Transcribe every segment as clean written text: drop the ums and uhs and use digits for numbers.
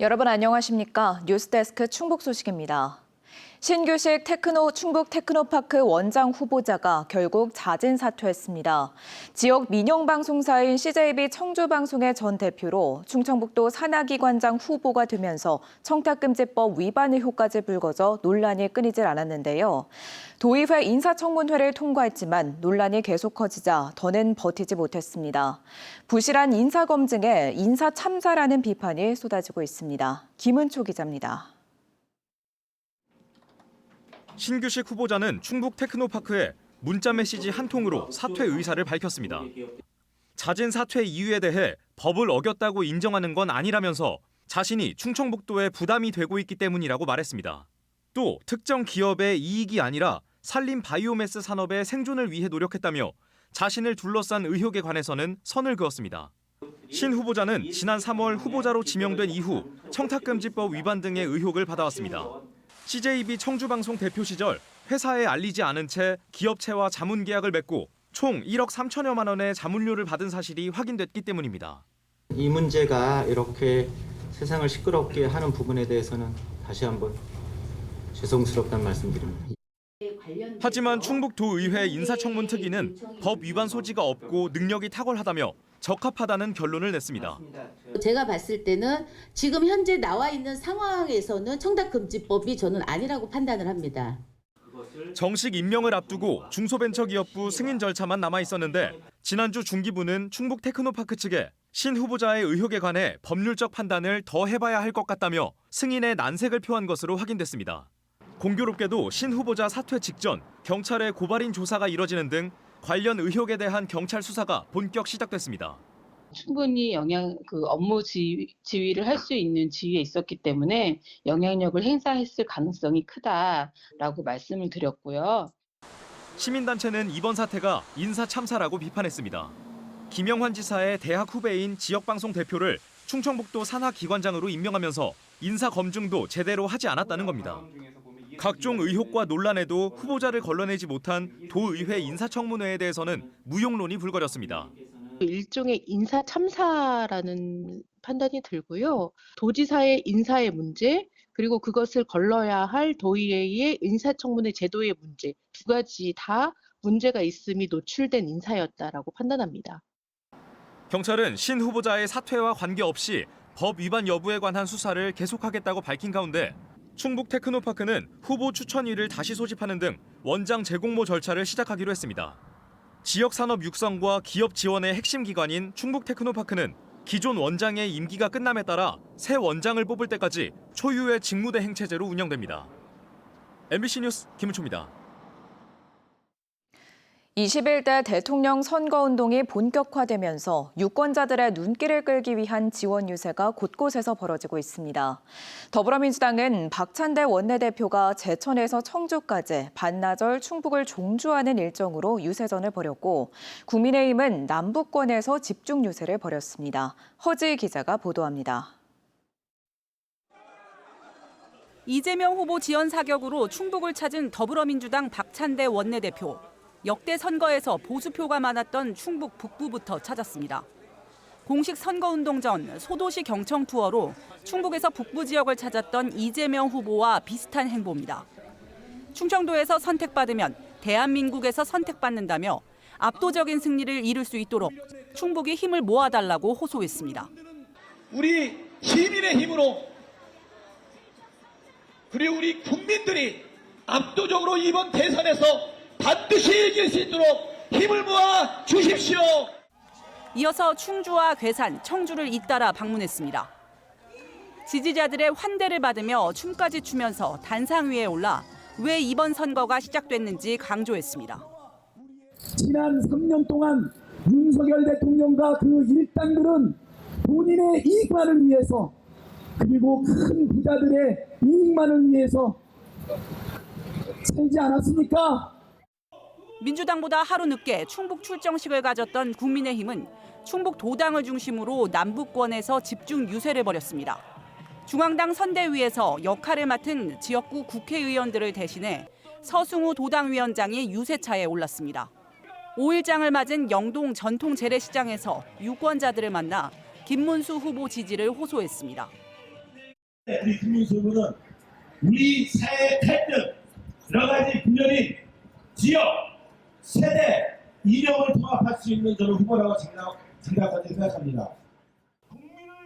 여러분 안녕하십니까? 뉴스데스크 충북 소식입니다. 신규식 충북 테크노파크 원장 후보자가 결국 자진 사퇴했습니다. 지역 민영방송사인 CJB 청주방송의 전 대표로 충청북도 산하기관장 후보가 되면서 청탁금지법 위반 의혹까지 불거져 논란이 끊이질 않았는데요. 도의회 인사청문회를 통과했지만 논란이 계속 커지자 더는 버티지 못했습니다. 부실한 인사검증에 인사참사라는 비판이 쏟아지고 있습니다. 김은초 기자입니다. 신규식 후보자는 충북 테크노파크에 문자 메시지 한 통으로 사퇴 의사를 밝혔습니다. 자진 사퇴 이유에 대해 법을 어겼다고 인정하는 건 아니라면서 자신이 충청북도에 부담이 되고 있기 때문이라고 말했습니다. 또 특정 기업의 이익이 아니라 산림 바이오매스 산업의 생존을 위해 노력했다며 자신을 둘러싼 의혹에 관해서는 선을 그었습니다. 신 후보자는 지난 3월 후보자로 지명된 이후 청탁금지법 위반 등의 의혹을 받아왔습니다. CJB 청주방송 대표 시절 회사에 알리지 않은 채 기업체와 자문 계약을 맺고 총 1억 3천여만 원의 자문료를 받은 사실이 확인됐기 때문입니다. 이 문제가 이렇게 세상을 시끄럽게 하는 부분에 대해서는 다시 한번 죄송스럽다는 말씀드립니다. 하지만 충북도의회 인사청문 특위는 법 위반 소지가 없고 능력이 탁월하다며 적합하다는 결론을 냈습니다. 제가 봤을 때는 지금 현재 나와 있는 상황에서는 청탁금지법이 저는 아니라고 판단을 합니다. 정식 임명을 앞두고 중소벤처기업부 승인 절차만 남아 있었는데 지난주 중기부는 충북 테크노파크 측에 신 후보자의 의혹에 관해 법률적 판단을 더 해봐야 할 것 같다며 승인에 난색을 표한 것으로 확인됐습니다. 공교롭게도 신 후보자 사퇴 직전 경찰의 고발인 조사가 이뤄지는 등 관련 의혹에 대한 경찰 수사가 본격 시작됐습니다. 충분히 업무 지휘를 할 수 있는 지위에 있었기 때문에 영향력을 행사했을 가능성이 크다라고 말씀을 드렸고요. 시민단체는 이번 사태가 인사참사라고 비판했습니다. 김영환 지사의 대학 후배인 지역방송 대표를 충청북도 산하기관장으로 임명하면서 인사검증도 제대로 하지 않았다는 겁니다. 각종 의혹과 논란에도 후보자를 걸러내지 못한 도의회 인사청문회에 대해서는 무용론이 불거렸습니다. 일종의 인사 참사라는 판단이 들고요. 도지사의 인사의 문제, 그리고 그것을 걸러야 할 도의회의 인사청문회 제도의 문제, 두 가지 다 문제가 있음이 노출된 인사였다라고 판단합니다. 경찰은 신 후보자의 사퇴와 관계없이 법 위반 여부에 관한 수사를 계속하겠다고 밝힌 가운데 충북 테크노파크는 후보 추천위를 다시 소집하는 등 원장 재공모 절차를 시작하기로 했습니다. 지역 산업 육성과 기업 지원의 핵심 기관인 충북 테크노파크는 기존 원장의 임기가 끝남에 따라 새 원장을 뽑을 때까지 초유의 직무대행 체제로 운영됩니다. MBC 뉴스 김은초입니다. 21대 대통령 선거운동이 본격화되면서 유권자들의 눈길을 끌기 위한 지원 유세가 곳곳에서 벌어지고 있습니다. 더불어민주당은 박찬대 원내대표가 제천에서 청주까지 반나절 충북을 종주하는 일정으로 유세전을 벌였고 국민의힘은 남부권에서 집중 유세를 벌였습니다. 허지희 기자가 보도합니다. 이재명 후보 지원 사격으로 충북을 찾은 더불어민주당 박찬대 원내대표. 역대 선거에서 보수표가 많았던 충북 북부부터 찾았습니다. 공식 선거운동 전 소도시 경청 투어로 충북에서 북부 지역을 찾았던 이재명 후보와 비슷한 행보입니다. 충청도에서 선택받으면 대한민국에서 선택받는다며 압도적인 승리를 이룰 수 있도록 충북이 힘을 모아달라고 호소했습니다. 우리 시민의 힘으로 그리고 우리 국민들이 압도적으로 이번 대선에서 반드시 이길 수 있도록 힘을 모아 주십시오. 이어서 충주와 괴산, 청주를 잇따라 방문했습니다. 지지자들의 환대를 받으며 춤까지 추면서 단상 위에 올라 왜 이번 선거가 시작됐는지 강조했습니다. 지난 3년 동안 윤석열 대통령과 그 일당들은 본인의 이익만을 위해서 그리고 큰 부자들의 이익만을 위해서 살지 않았습니까? 민주당보다 하루 늦게 충북 출정식을 가졌던 국민의힘은 충북 도당을 중심으로 남부권에서 집중 유세를 벌였습니다. 중앙당 선대위에서 역할을 맡은 지역구 국회의원들을 대신해 서승우 도당위원장이 유세차에 올랐습니다. 5일장을 맞은 영동 전통 재래시장에서 유권자들을 만나 김문수 후보 지지를 호소했습니다. 우리 김문수 후보는 우리 사회 갈등, 여러 가지 분열인 지역, 세대, 이념을 통합할 수 있는 저는 후보라고 생각합니다.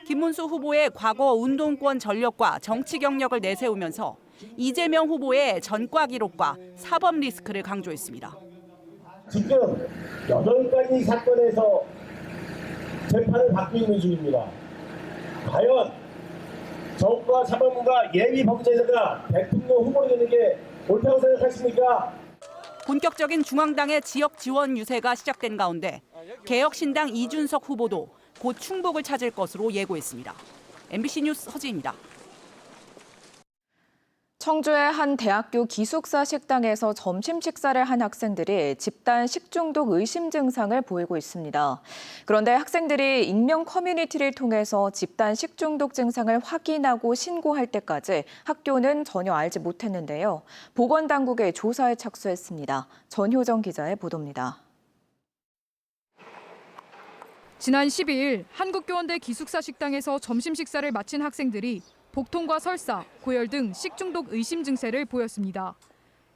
김문수 후보의 과거 운동권 전력과 정치 경력을 내세우면서 이재명 후보의 전과 기록과 사법 리스크를 강조했습니다. 지금 8가지 사건에서 재판을 받고 있는 중입니다. 과연 정과 사법부가 예비 범죄자가 대통령 후보로 되는 게 옳다고 생각하십니까? 본격적인 중앙당의 지역 지원 유세가 시작된 가운데 개혁신당 이준석 후보도 곧 충북을 찾을 것으로 예고했습니다. MBC 뉴스 허지입니다. 청주의 한 대학교 기숙사 식당에서 점심 식사를 한 학생들이 집단 식중독 의심 증상을 보이고 있습니다. 그런데 학생들이 익명 커뮤니티를 통해서 집단 식중독 증상을 확인하고 신고할 때까지 학교는 전혀 알지 못했는데요. 보건당국의 조사에 착수했습니다. 전효정 기자의 보도입니다. 지난 12일 한국교원대 기숙사 식당에서 점심 식사를 마친 학생들이 복통과 설사, 고열 등 식중독 의심 증세를 보였습니다.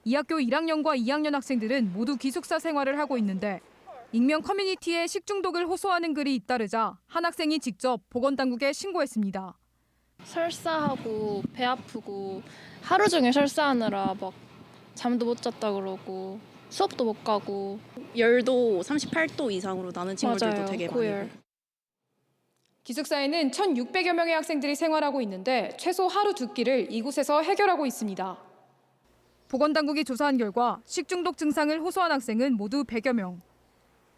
이 학교 1학년과 2학년 학생들은 모두 기숙사 생활을 하고 있는데 익명 커뮤니티에 식중독을 호소하는 글이 잇따르자 한 학생이 직접 보건당국에 신고했습니다. 설사하고 배 아프고 하루 종일 설사하느라 막 잠도 못 잤다 그러고 수업도 못 가고 열도 38도 이상으로 나는 친구들도 맞아요, 되게 고열. 많이 보고. 기숙사에는 1,600여 명의 학생들이 생활하고 있는데 최소 하루 2끼를 이곳에서 해결하고 있습니다. 보건당국이 조사한 결과 식중독 증상을 호소한 학생은 모두 100여 명.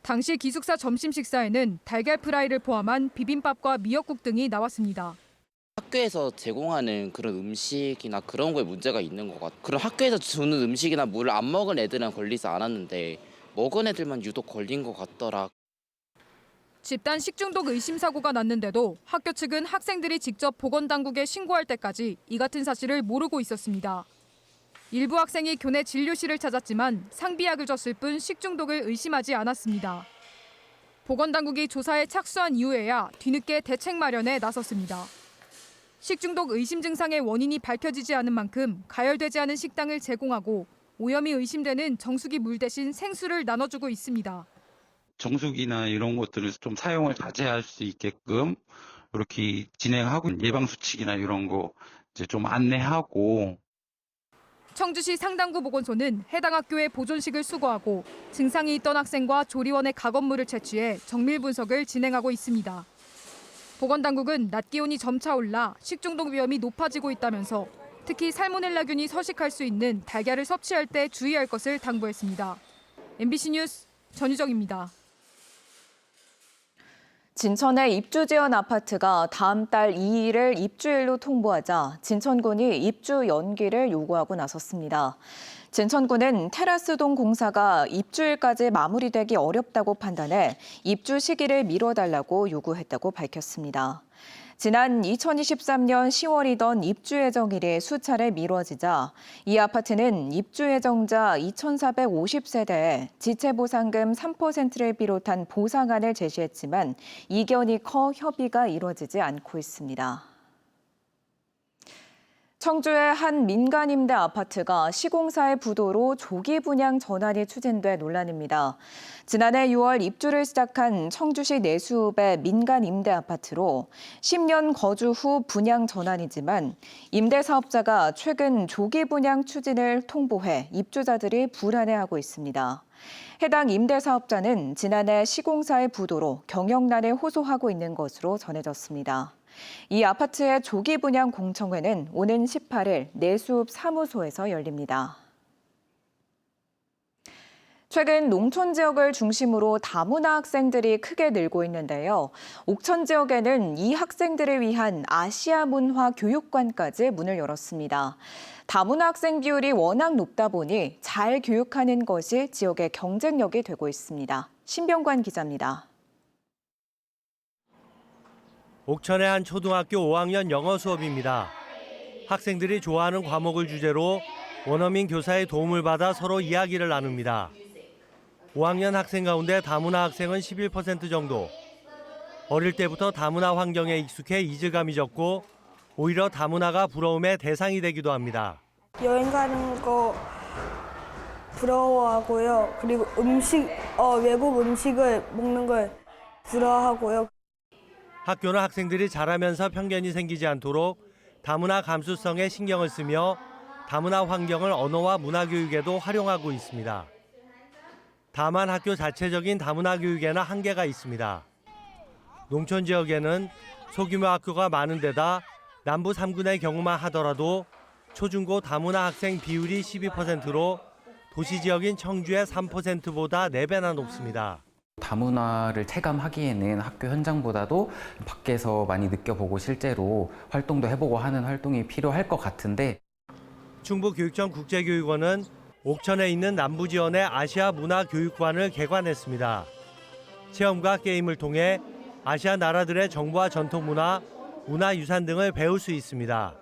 당시 기숙사 점심 식사에는 달걀 프라이를 포함한 비빔밥과 미역국 등이 나왔습니다. 학교에서 제공하는 그런 음식이나 그런 거에 문제가 있는 것 같아요. 그런 학교에서 주는 음식이나 물을 안 먹은 애들은 걸리지 않았는데 먹은 애들만 유독 걸린 것 같더라. 집단 식중독 의심 사고가 났는데도 학교 측은 학생들이 직접 보건당국에 신고할 때까지 이 같은 사실을 모르고 있었습니다. 일부 학생이 교내 진료실을 찾았지만 상비약을 줬을 뿐 식중독을 의심하지 않았습니다. 보건당국이 조사에 착수한 이후에야 뒤늦게 대책 마련에 나섰습니다. 식중독 의심 증상의 원인이 밝혀지지 않은 만큼 가열되지 않은 식당을 제공하고 오염이 의심되는 정수기 물 대신 생수를 나눠주고 있습니다. 정수기나 이런 것들을 좀 사용을 자제할 수 있게끔 이렇게 진행하고 예방 수칙이나 이런 거 이제 좀 안내하고. 청주시 상당구 보건소는 해당 학교에 보존식을 수거하고 증상이 있던 학생과 조리원의 가건물을 채취해 정밀 분석을 진행하고 있습니다. 보건당국은 낮 기온이 점차 올라 식중독 위험이 높아지고 있다면서 특히 살모넬라균이 서식할 수 있는 달걀을 섭취할 때 주의할 것을 당부했습니다. MBC 뉴스 전유정입니다. 진천의 입주 지원 아파트가 다음 달 2일을 입주일로 통보하자 진천군이 입주 연기를 요구하고 나섰습니다. 진천군은 테라스동 공사가 입주일까지 마무리되기 어렵다고 판단해 입주 시기를 미뤄달라고 요구했다고 밝혔습니다. 지난 2023년 10월이던 입주 예정일이 수차례 미뤄지자 이 아파트는 입주 예정자 2,450세대에 지체보상금 3%를 비롯한 보상안을 제시했지만 이견이 커 협의가 이루어지지 않고 있습니다. 청주의 한 민간 임대 아파트가 시공사의 부도로 조기 분양 전환이 추진돼 논란입니다. 지난해 6월 입주를 시작한 청주시 내수읍의 민간 임대 아파트로 10년 거주 후 분양 전환이지만 임대 사업자가 최근 조기 분양 추진을 통보해 입주자들이 불안해하고 있습니다. 해당 임대 사업자는 지난해 시공사의 부도로 경영난을 호소하고 있는 것으로 전해졌습니다. 이 아파트의 조기 분양 공청회는 오는 18일 내수읍 사무소에서 열립니다. 최근 농촌 지역을 중심으로 다문화 학생들이 크게 늘고 있는데요. 옥천 지역에는 이 학생들을 위한 아시아 문화 교육관까지 문을 열었습니다. 다문화 학생 비율이 워낙 높다 보니 잘 교육하는 것이 지역의 경쟁력이 되고 있습니다. 신병관 기자입니다. 옥천의 한 초등학교 5학년 영어 수업입니다. 학생들이 좋아하는 과목을 주제로 원어민 교사의 도움을 받아 서로 이야기를 나눕니다. 5학년 학생 가운데 다문화 학생은 11% 정도. 어릴 때부터 다문화 환경에 익숙해 이질감이 적고 오히려 다문화가 부러움의 대상이 되기도 합니다. 여행 가는 거 부러워하고요. 그리고 외국 음식을 먹는 걸 부러워하고요. 학교는 학생들이 자라면서 편견이 생기지 않도록 다문화 감수성에 신경을 쓰며 다문화 환경을 언어와 문화 교육에도 활용하고 있습니다. 다만 학교 자체적인 다문화 교육에는 한계가 있습니다. 농촌 지역에는 소규모 학교가 많은 데다 남부 3군의 경우만 하더라도 초중고 다문화 학생 비율이 12%로 도시 지역인 청주의 3%보다 4배나 높습니다. 다문화를 체감하기에는 학교 현장보다도 밖에서 많이 느껴보고 실제로 활동도 해보고 하는 활동이 필요할 것 같은데 충북교육청 국제교육원은 옥천에 있는 남부지원의 아시아 문화교육관을 개관했습니다. 체험과 게임을 통해 아시아 나라들의 정보와 전통문화, 문화유산 등을 배울 수 있습니다.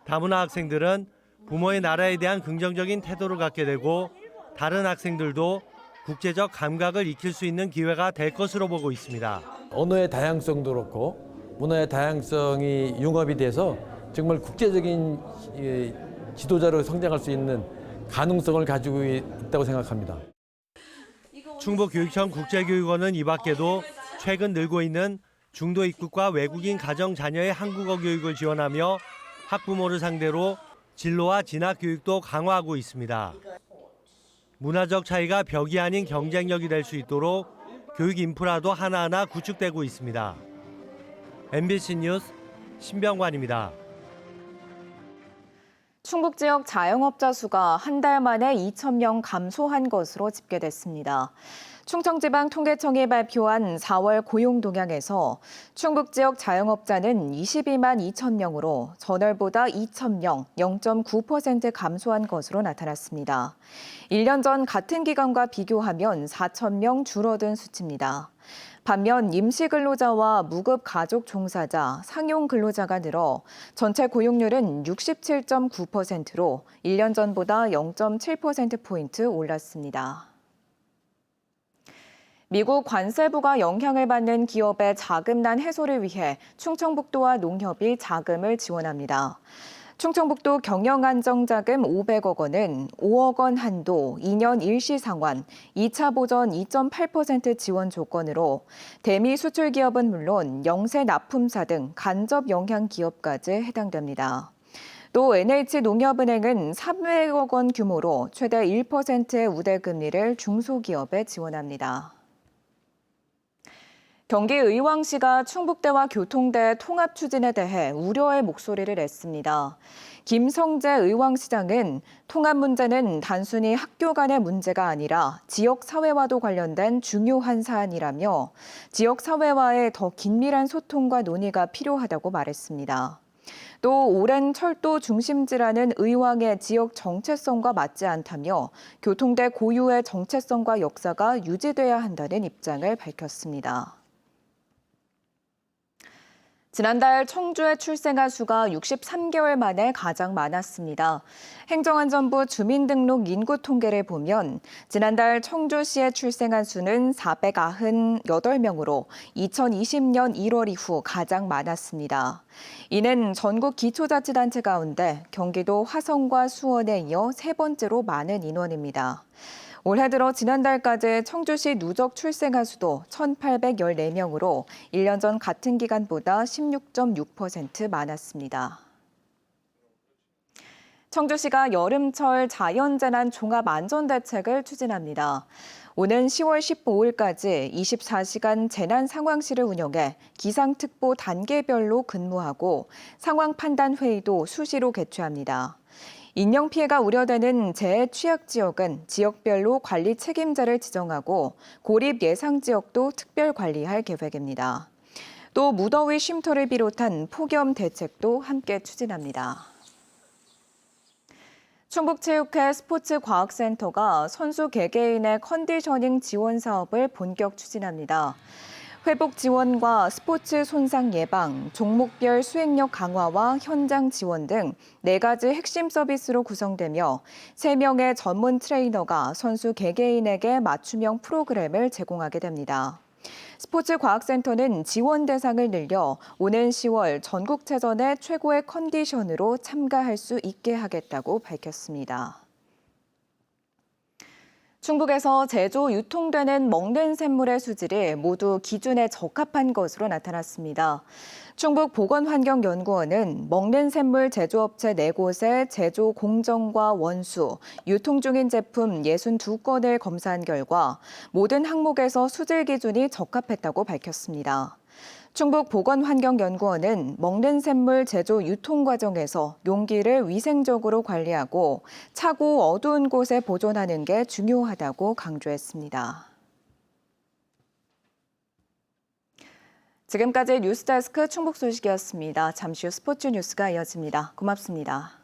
다문화 학생들은 부모의 나라에 대한 긍정적인 태도를 갖게 되고 다른 학생들도 국제적 감각을 익힐 수 있는 기회가 될 것으로 보고 있습니다. 언어의 다양성도 그렇고 문화의 다양성이 융합이 돼서 정말 국제적인 지도자로 성장할 수 있는 가능성을 가지고 있다고 생각합니다. 충북교육청 국제교육원은 이 밖에도 최근 늘고 있는 중도 입국과 외국인 가정 자녀의 한국어 교육을 지원하며 학부모를 상대로 진로와 진학 교육도 강화하고 있습니다. 문화적 차이가 벽이 아닌 경쟁력이 될 수 있도록 교육 인프라도 하나하나 구축되고 있습니다. MBC 뉴스 신병관입니다. 충북 지역 자영업자 수가 한 달 만에 2,000명 감소한 것으로 집계됐습니다. 충청지방통계청이 발표한 4월 고용 동향에서 충북 지역 자영업자는 22만 2천 명으로 전월보다 2,000명, 0.9% 감소한 것으로 나타났습니다. 1년 전 같은 기간과 비교하면 4,000명 줄어든 수치입니다. 반면 임시근로자와 무급 가족 종사자, 상용 근로자가 늘어 전체 고용률은 67.9%로 1년 전보다 0.7%포인트 올랐습니다. 미국 관세부가 영향을 받는 기업의 자금난 해소를 위해 충청북도와 농협이 자금을 지원합니다. 충청북도 경영안정자금 500억 원은 5억 원 한도, 2년 일시 상환, 2차 보전 2.8% 지원 조건으로 대미 수출 기업은 물론 영세 납품사 등 간접 영향 기업까지 해당됩니다. 또 NH농협은행은 300억 원 규모로 최대 1%의 우대금리를 중소기업에 지원합니다. 경기 의왕시가 충북대와 교통대 통합 추진에 대해 우려의 목소리를 냈습니다. 김성재 의왕시장은 통합 문제는 단순히 학교 간의 문제가 아니라 지역 사회와도 관련된 중요한 사안이라며 지역 사회와의 더 긴밀한 소통과 논의가 필요하다고 말했습니다. 또 오랜 철도 중심지라는 의왕의 지역 정체성과 맞지 않다며 교통대 고유의 정체성과 역사가 유지돼야 한다는 입장을 밝혔습니다. 지난달 청주의 출생아 수가 63개월 만에 가장 많았습니다. 행정안전부 주민등록 인구 통계를 보면 지난달 청주시의 출생아 수는 498명으로 2020년 1월 이후 가장 많았습니다. 이는 전국 기초자치단체 가운데 경기도 화성과 수원에 이어 세 번째로 많은 인원입니다. 올해 들어 지난달까지 청주시 누적 출생아 수도 1,814명으로 1년 전 같은 기간보다 16.6% 많았습니다. 청주시가 여름철 자연재난 종합안전대책을 추진합니다. 오는 10월 15일까지 24시간 재난상황실을 운영해 기상특보 단계별로 근무하고 상황 판단 회의도 수시로 개최합니다. 인명피해가 우려되는 재해 취약 지역은 지역별로 관리 책임자를 지정하고 고립 예상 지역도 특별 관리할 계획입니다. 또 무더위 쉼터를 비롯한 폭염 대책도 함께 추진합니다. 충북체육회 스포츠과학센터가 선수 개개인의 컨디셔닝 지원 사업을 본격 추진합니다. 회복 지원과 스포츠 손상 예방, 종목별 수행력 강화와 현장 지원 등 4가지 핵심 서비스로 구성되며 3명의 전문 트레이너가 선수 개개인에게 맞춤형 프로그램을 제공하게 됩니다. 스포츠과학센터는 지원 대상을 늘려 오는 10월 전국체전에 최고의 컨디션으로 참가할 수 있게 하겠다고 밝혔습니다. 충북에서 제조, 유통되는 먹는 샘물의 수질이 모두 기준에 적합한 것으로 나타났습니다. 충북보건환경연구원은 먹는 샘물 제조업체 4곳의 제조 공정과 원수, 유통 중인 제품 62건을 검사한 결과 모든 항목에서 수질 기준이 적합했다고 밝혔습니다. 충북보건환경연구원은 먹는 샘물 제조 유통 과정에서 용기를 위생적으로 관리하고 차고 어두운 곳에 보존하는 게 중요하다고 강조했습니다. 지금까지 뉴스데스크 충북 소식이었습니다. 잠시 후 스포츠 뉴스가 이어집니다. 고맙습니다.